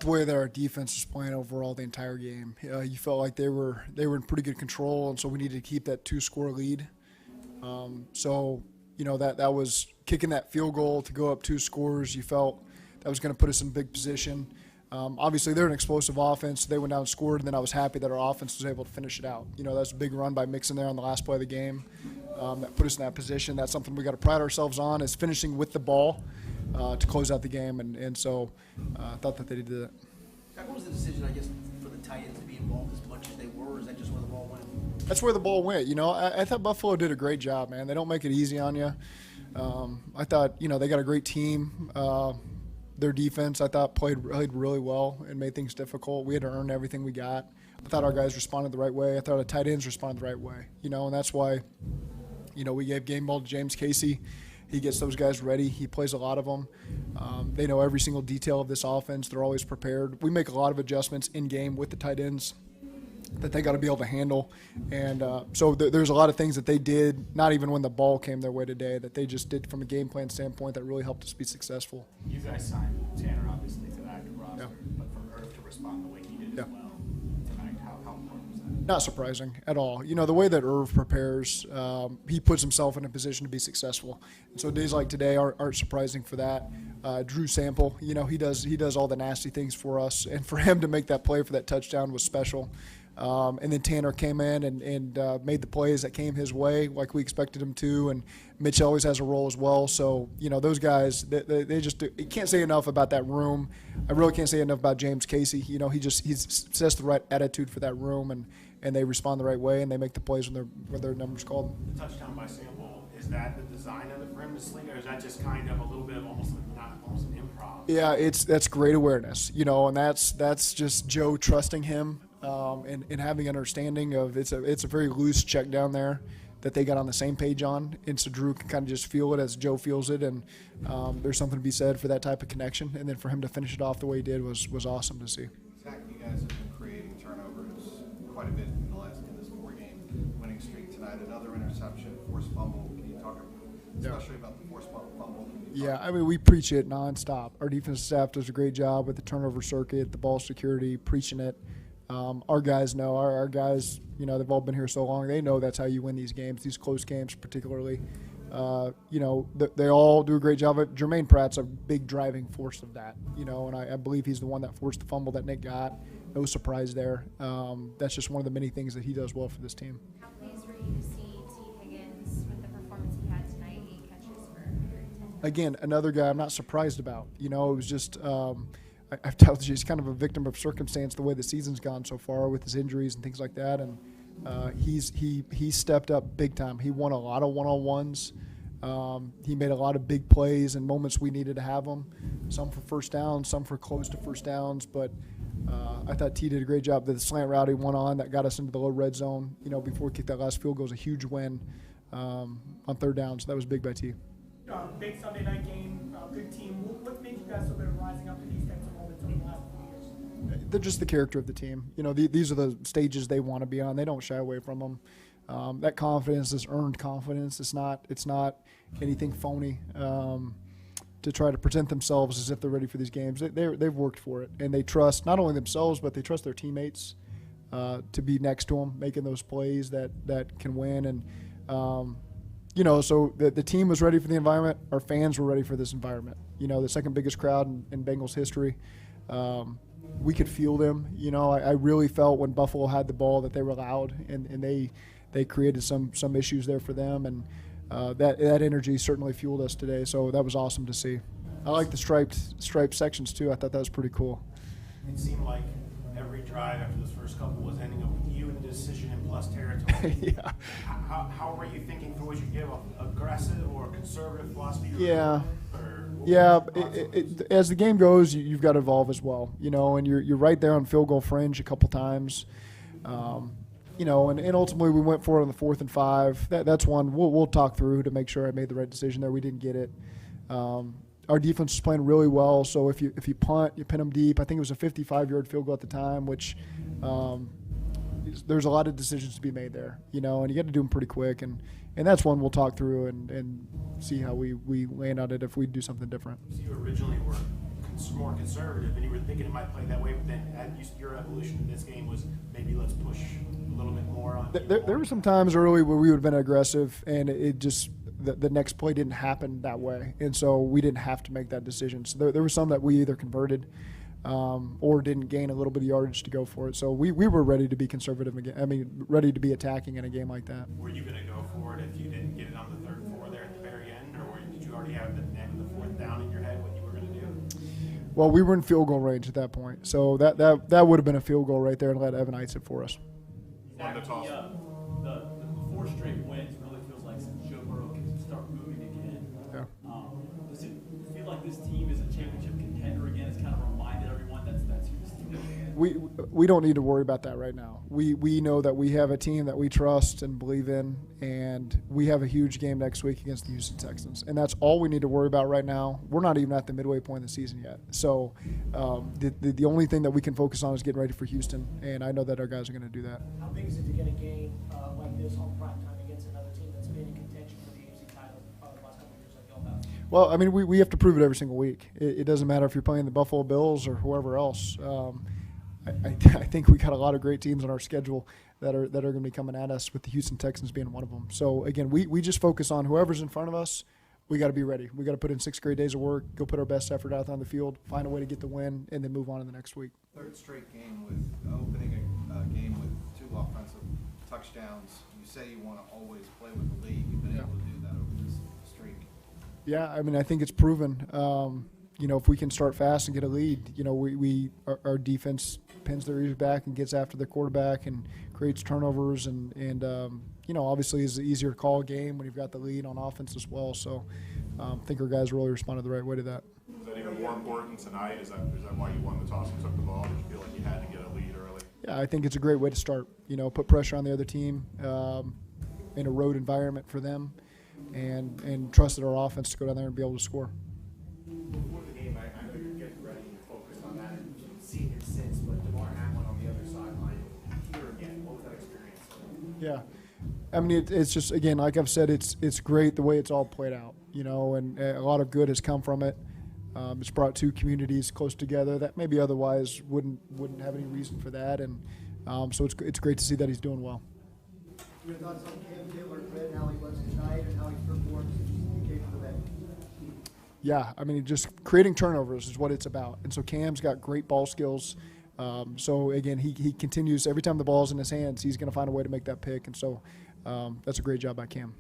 the way that our defense was playing overall the entire game. You felt like they were in pretty good control, and so we needed to keep that 2-score lead. That was kicking that field goal to go up 2 scores. You felt that was going to put us in big position. Obviously, they're an explosive offense. So they went down and scored, and then I was happy that our offense was able to finish it out. That's a big run by Mixon there on the last play of the game. That put us in that position. That's something we got to pride ourselves on, is finishing with the ball to close out the game. And so I thought that they did that. What was the decision, I guess, for the tight ends to be involved as much as they were, or is that just where the ball went? That's where the ball went. I thought Buffalo did a great job, man. They don't make it easy on you. I thought, they got a great team. Their defense, I thought, played really well and made things difficult. We had to earn everything we got. I thought our guys responded the right way. I thought our tight ends responded the right way. And that's why, we gave game ball to James Casey. He gets those guys ready. He plays a lot of them. They know every single detail of this offense. They're always prepared. We make a lot of adjustments in game with the tight ends that they got to be able to handle. And so there's a lot of things that they did, not even when the ball came their way today, that they just did from a game plan standpoint that really helped us be successful. You guys signed Tanner, obviously, to the active roster, yeah. But for Irv to respond the way he did yeah. as well tonight, how important was that? Not surprising at all. The way that Irv prepares, he puts himself in a position to be successful. And so days like today aren't surprising for that. Drew Sample, he does all the nasty things for us, and for him to make that play for that touchdown was special. And then Tanner came in and made the plays that came his way like we expected him to, and Mitch always has a role as well. So, those guys, they just do. You can't say enough about that room. I really can't say enough about James Casey. He sets the right attitude for that room, and they respond the right way, and they make the plays when their number's called. The touchdown by Sample, is that the design of it for him to sling, or is that just kind of a little bit of almost an improv? Yeah, that's great awareness, and that's just Joe trusting him. And having an understanding of it's a very loose check down there that they got on the same page on, and so Drew can kind of just feel it as Joe feels it, and there's something to be said for that type of connection, and then for him to finish it off the way he did was awesome to see. Zac, you guys have been creating turnovers quite a bit in this 4-game winning streak tonight. Another interception, forced fumble. Can you talk especially about the forced fumble? Yeah, we preach it nonstop. Our defensive staff does a great job with the turnover circuit, the ball security, preaching it. Our guys know. Our guys, they've all been here so long. They know that's how you win these games, these close games particularly. They all do a great job of it. Jermaine Pratt's a big driving force of that, and I believe he's the one that forced the fumble that Nick got. No surprise there. That's just one of the many things that he does well for this team. How pleased were you to see T. Higgins with the performance he had tonight, 8 catches for 110? Again, another guy I'm not surprised about. It was just I've told you he's kind of a victim of circumstance the way the season's gone so far with his injuries and things like that, and he stepped up big time. He won a lot of one-on-ones. He made a lot of big plays and moments we needed to have them, some for first downs, some for close to first downs, but I thought T did a great job. The slant route he went on that got us into the low red zone, before we kicked that last field goal was a huge win on third down, so that was big by T. Big Sunday night game, good team. What made you guys so good at rising up to these types of moments over the last few years? They're just the character of the team. These are the stages they want to be on. They don't shy away from them. That confidence is earned confidence. It's not anything phony to try to present themselves as if they're ready for these games. They've worked for it, and they trust not only themselves, but they trust their teammates to be next to them, making those plays that can win. And so the team was ready for the environment. Our fans were ready for this environment. The second biggest crowd in Bengals history. We could feel them. I really felt when Buffalo had the ball that they were loud, and they created some issues there for them, and that energy certainly fueled us today. So that was awesome to see. I like the striped sections too. I thought that was pretty cool. It seemed like every drive after those first couple was ending up with you in decision and plus territory. Yeah. How were you thinking through? Would you give aggressive or conservative philosophy? Yeah. As the game goes, you've got to evolve as well, and you're right there on field goal fringe a couple times, and ultimately we went for it on the 4th and 5. That's one we'll talk through to make sure I made the right decision there. We didn't get it. Our defense was playing really well, so if you punt, you pin them deep. I think it was a 55-yard field goal at the time, which there's a lot of decisions to be made there, and you got to do them pretty quick, and that's one we'll talk through and see how we land on it if we do something different. So you originally were more conservative, and you were thinking it might play that way, but then your evolution in this game was maybe let's push a little bit more on. There were some times early where we would have been aggressive, and it just the next play didn't happen that way, and so we didn't have to make that decision. So there were some that we either converted or didn't gain a little bit of yardage to go for it. So we were ready to be conservative again. I mean, ready to be attacking in a game like that. Were you going to go for it if you didn't get it on the 3rd and 4 there at the very end, or did you already have the end of the 4th down in your head what you were going to do? Well, we were in field goal range at that point, so that would have been a field goal right there and let Evan Eitz it for us. Zach, the 4 straight wins really feels like since Joe Burrow can start moving again. Yeah. Does it feel like this team is a championship contender again? It's kind of reminded everyone that's who this team is. We don't need to worry about that right now. We know that we have a team that we trust and believe in, and we have a huge game next week against the Houston Texans, and that's all we need to worry about right now. We're not even at the midway point of the season yet, so the only thing that we can focus on is getting ready for Houston, and I know that our guys are going to do that. How big is it to get a game like this on prime time against another team that's been in contention for the AFC title the last couple of years like y'all have? Well, I mean, we have to prove it every single week. It doesn't matter if you're playing the Buffalo Bills or whoever else. I think we got a lot of great teams on our schedule that are going to be coming at us, with the Houston Texans being one of them. So again, we just focus on whoever's in front of us. We got to be ready. We got to put in 6 great days of work, go put our best effort out on the field, find a way to get the win, and then move on to the next week. 3rd straight game with opening a game with 2 offensive touchdowns. You say you want to always play with the lead. You've been able to do that over this streak. Yeah, I mean, I think it's proven. If we can start fast and get a lead, our defense pins their ears back and gets after the quarterback and creates turnovers, and obviously it's an easier to call a game when you've got the lead on offense as well. So I think our guys really responded the right way to that. Was that even more important tonight? Is that why you won the toss and took the ball? Did you feel like you had to get a lead early? Yeah, I think it's a great way to start. Put pressure on the other team in a road environment for them, and trusted our offense to go down there and be able to score. Before the game, I know you're getting ready and focused on that, and you've seen him since, but DeMar Hamlin on the other sideline here again. What was that experience? Yeah. I mean, it's just, again, like I've said, it's great the way it's all played out, and a lot of good has come from it. It's brought 2 communities close together that maybe otherwise wouldn't have any reason for that, and so it's great to see that he's doing well. Your thoughts on Cam Taylor, and how he was tonight and how he performed since he came to the bench? Yeah, I mean, just creating turnovers is what it's about, and so Cam's got great ball skills. So again, he continues every time the ball's in his hands, he's going to find a way to make that pick, and so that's a great job by Cam.